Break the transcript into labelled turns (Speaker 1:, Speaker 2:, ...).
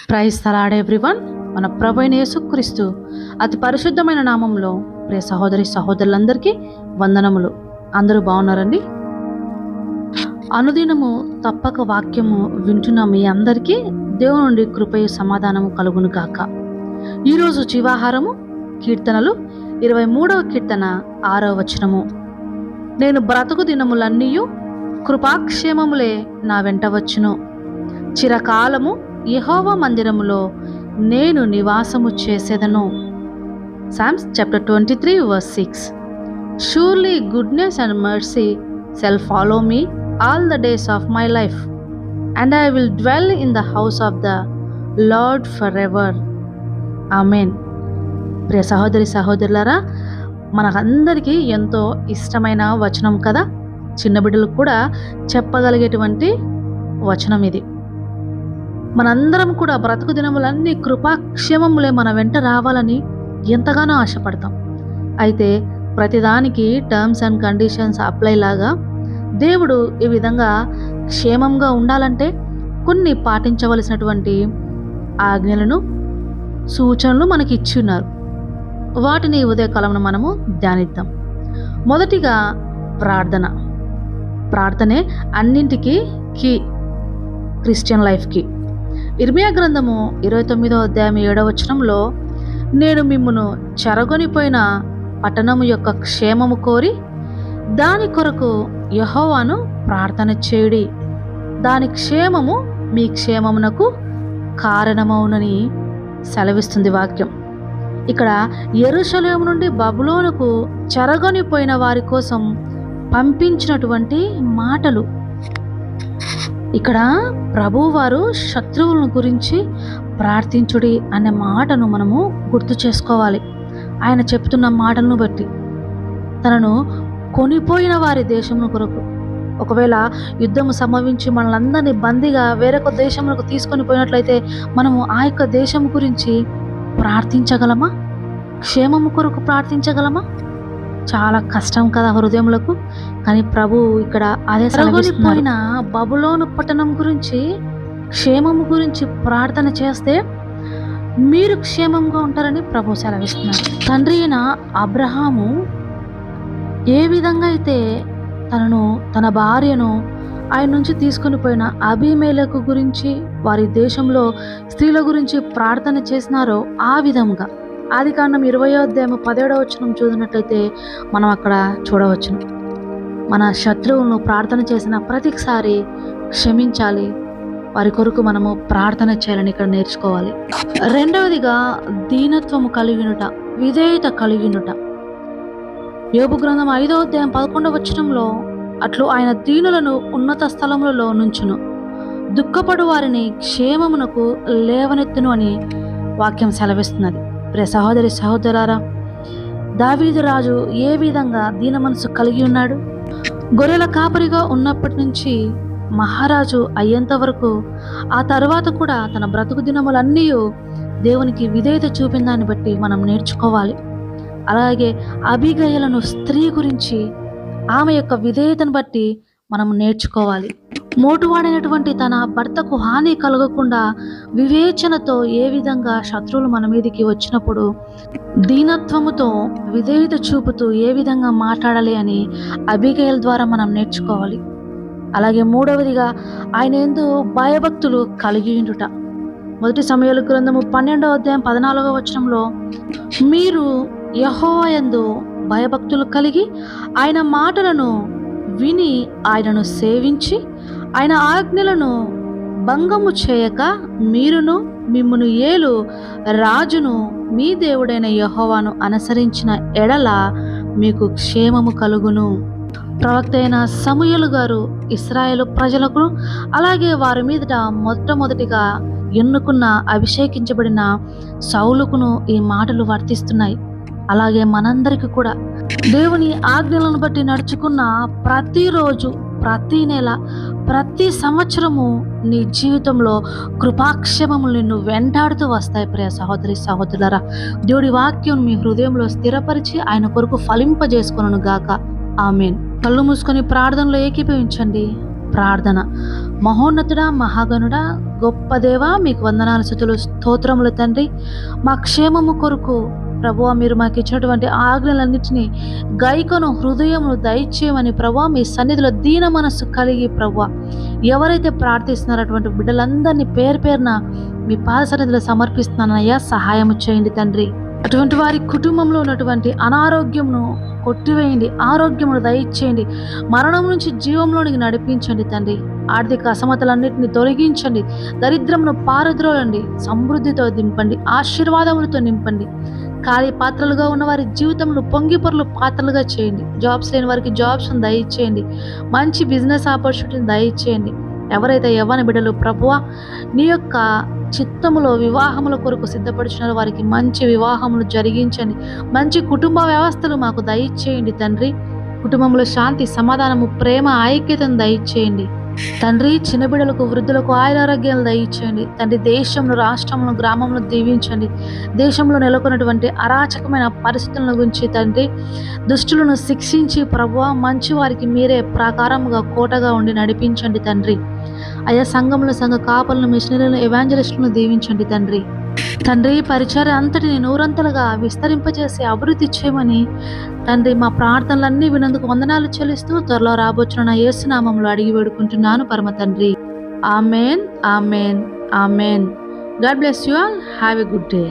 Speaker 1: Praise the lord everyone. మన ప్రభు అయిన యేసుక్రీస్తు అతి పరిశుద్ధమైన నామంలో ప్రియ సహోదరి సహోదరులందరికీ వందనములు. అందరూ బాగున్నారండి? అనుదినము తప్పక వాక్యము వింటున్న మీ అందరికీ దేవుని నుండి కృపయు సమాధానము కలుగును గాక. ఈరోజు జీవాహారము కీర్తనలు 23వ కీర్తన 6వ వచనము. నేను బ్రతుకు దినములన్నీయు కృపాక్షేమములే నా వెంట వచ్చును. చిరకాలము యెహోవా మందిరములో నేను నివాసము చేసేదను. Psalms chapter 23 verse 6. Surely goodness and mercy shall follow me all the days of my life, and I will dwell in the house of the Lord forever. Amen. ప్రియ సహోదరి సహోదరులారా, మనకందరికీ ఎంతో ఇష్టమైన వచనం కదా. చిన్న బిడ్డలకు కూడా చెప్పగలిగేటువంటి వచనం ఇది. మనందరం కూడా బ్రతుకు దినములన్నీ కృపాక్షేమములే మన వెంట రావాలని ఎంతగానో ఆశపడతాం. అయితే ప్రతిదానికి టర్మ్స్ అండ్ కండిషన్స్ అప్లై లాగా దేవుడు ఈ విధంగా క్షేమంగా ఉండాలంటే కొన్ని పాటించవలసినటువంటి ఆజ్ఞలను, సూచనలు మనకి ఇచ్చి ఉన్నారు. వాటిని ఉదయకాలంలో మనము ధ్యానిద్దాం. మొదటిగా ప్రార్థనే అన్నింటికీ కీ క్రిస్టియన్ లైఫ్కి. ఇర్మియా గ్రంథము 29వ అధ్యాయం 7వ వచనంలో, నేను మిమ్మును చెరగొనిపోయిన పట్టణము యొక్క క్షేమము కోరి దాని కొరకు యెహోవాను ప్రార్థన చేయుడి, దాని క్షేమము మీ క్షేమమునకు కారణమవునని సెలవిస్తుంది వాక్యం. ఇక్కడ యెరూషలేము నుండి బబులోనుకు చెరగొనిపోయిన వారి కోసం పంపించినటువంటి మాటలు. ఇక్కడ ప్రభువారు శత్రువులను గురించి ప్రార్థించుడి అనే మాటను మనము గుర్తు చేసుకోవాలి. ఆయన చెప్తున్న మాటలను బట్టి తనను కొనిపోయిన వారి దేశమును కొరకు, ఒకవేళ యుద్ధము సంభవించి మనలందరినీ బందీగా వేరొక దేశములకు తీసుకొని పోయినట్లయితే మనము ఆ యొక్క దేశం గురించి ప్రార్థించగలమా? క్షేమము కొరకు ప్రార్థించగలమా? చాలా కష్టం కదా హృదయములకు. కానీ ప్రభు ఇక్కడ అదే సెలవిస్తున్నారు. బబులోను పట్టణం గురించి, క్షేమము గురించి ప్రార్థన చేస్తే మీరు క్షేమంగా ఉంటారని ప్రభు సెలవిస్తున్నారు. తండ్రి అయిన అబ్రహాము ఏ విధంగా అయితే తన భార్యను ఆయన నుంచి తీసుకొని పోయిన అబీమెలెకు గురించి, వారి దేశంలో స్త్రీల గురించి ప్రార్థన చేసినారో ఆ విధంగా ఆదికాండం 20వ అధ్యాయం 17వ వచనం చూసినట్లయితే మనం అక్కడ చూడవచ్చును. మన శత్రువులను ప్రార్థన చేసిన ప్రతిసారి క్షమించాలి, వారి కొరకు మనము ప్రార్థన చేయాలని ఇక్కడ నేర్చుకోవాలి. రెండవదిగా దీనత్వము కలిగినుట, విధేయత కలిగినుట. యోబు గ్రంథం 5వ అధ్యాయం 11వ వచనంలో, అట్లు ఆయన దీనులను ఉన్నత స్థలములలో నుంచును, దుఃఖపడు వారిని క్షేమమునకు లేవనెత్తును అని వాక్యం సెలవిస్తున్నది. ప్రియ సహోదరి సహోదరారా, దావీదు రాజు ఏ విధంగా దీన మనసు కలిగి ఉన్నాడు? గొర్రెల కాపరిగా ఉన్నప్పటి నుంచి మహారాజు అయ్యేంత వరకు, ఆ తర్వాత కూడా తన బ్రతుకు దినములన్నీ దేవునికి విధేయత చూపిన దాన్ని బట్టి మనం నేర్చుకోవాలి. అలాగే అబీగయలను, స్త్రీ గురించి ఆమె యొక్క విధేయతను బట్టి మనం నేర్చుకోవాలి. మోటువాడైనటువంటి తన భర్తకు హాని కలగకుండా వివేచనతో ఏ విధంగా శత్రువులు మన మీదకి వచ్చినప్పుడు దీనత్వముతో, విధేయత చూపుతూ ఏ విధంగా మాట్లాడాలి అని అబీగయల ద్వారా మనం నేర్చుకోవాలి. అలాగే మూడవదిగా ఆయన యందు భయభక్తులు కలిగి ఉండుట. మొదటి సమూయేలు గ్రంథము 12వ అధ్యాయం 14వ వచనంలో, మీరు యెహోవా యందు భయభక్తులు కలిగి ఆయన మాటలను విని ఆయనను సేవించి ఆయన ఆజ్ఞలను భంగము చేయక మీరును మిమ్మును ఏలు రాజును మీ దేవుడైన యెహోవాను అనుసరించిన ఎడల మీకు క్షేమము కలుగును. ప్రవక్త అయిన సమూయేలు గారు ఇశ్రాయేలు ప్రజలకు, అలాగే వారి మీదట మొట్టమొదటిగా ఎన్నుకున్న అభిషేకించబడిన సౌలుకును ఈ మాటలు వర్తిస్తున్నాయి. అలాగే మనందరికీ కూడా దేవుని ఆజ్ఞలను బట్టి నడుచుకున్న ప్రతిరోజు, ప్రతి నెల, ప్రతి సంవత్సరము నీ జీవితంలో కృపాక్షేమములు నిన్ను వెంటాడుతూ వస్తాయి. ప్రియ సహోదరి సహోదరులారా, దేవుడి వాక్యం మీ హృదయంలో స్థిరపరిచి ఆయన కొరకు ఫలింపజేసుకొనును గాక. ఆమేన్. కళ్ళు మూసుకొని ప్రార్థనలో ఏకీభవించండి. ప్రార్థన. మహోన్నతుడా, మహాగణుడా, గొప్ప దేవా, మీకు వందనాలు, స్తుతులు, స్తోత్రములు తండ్రి. మా క్షేమము కొరకు ప్రభువా మీరు మాకు ఇచ్చినటువంటి ఆజ్ఞలన్నిటినీ గైకొను హృదయమును దయచేయమని ప్రభువా మీ సన్నిధిలో దీన మనస్సు కలిగి ప్రభువా ఎవరైతే ప్రార్థిస్తున్నారో అటువంటి బిడ్డలందరినీ పేరు పేరున మీ పాద సన్నిధిలో సమర్పిస్తున్నానయ్యా. సహాయం చేయండి తండ్రి. అటువంటి వారి కుటుంబంలో ఉన్నటువంటి అనారోగ్యమును కొట్టివేయండి, ఆరోగ్యమును దయచేయండి, మరణం నుంచి జీవంలోనికి నడిపించండి తండ్రి. ఆర్థిక అసమతలన్నింటినీ తొలగించండి, దరిద్రమును పారద్రోలండి, సమృద్ధితో దింపండి, ఆశీర్వాదములతో నింపండి. ఖాళీ పాత్రలుగా ఉన్న వారి జీవితంలో పొంగి పొరలు పాత్రలుగా చేయండి. జాబ్స్ లేని వారికి జాబ్స్ను దయచేయండి, మంచి బిజినెస్ ఆపర్చునిటీని దయచేయండి. ఎవరైతే యవ్వన బిడ్డలు ప్రభువా నీ యొక్క చిత్తములో వివాహముల కొరకు సిద్ధపడుచున్నారు వారికి మంచి వివాహములు జరిగించండి. మంచి కుటుంబ వ్యవస్థలు మాకు దయచేయండి తండ్రి. కుటుంబంలో శాంతి, సమాధానము, ప్రేమ, ఐక్యతను దయచేయండి తండ్రి. చిన్న బిడ్డలకు, వృద్ధులకు ఆయురారోగ్యాలు దయచేయండి తండ్రి. దేశంలో, రాష్ట్రంలో, గ్రామంలో దీవించండి. దేశంలో నెలకొన్నటువంటి అరాచకమైన పరిస్థితులను గురించి తండ్రి దుష్టులను శిక్షించి ప్రభువా మంచి వారికి మీరే ప్రాకారముగా కోటగా ఉండి నడిపించండి తండ్రి. అయా సంఘంలో సంఘ కాపలను, మిషనరీలను, ఎవాంజలిస్టులను దీవించండి తండ్రి. తండ్రి పరిచర్య అంతటిని నూరంతలుగా విస్తరింపజేసి అభివృద్ధి చేయమని తండ్రి మా ప్రార్థనలన్నీ వినందుకు వందనాలు చెల్లిస్తూ త్వరలో రాబోచున్న నా యేసునామంలో అడిగి వేడుకుంటున్నాను పరమ తండ్రి. Amen, amen, amen. God bless you all. Have a good day.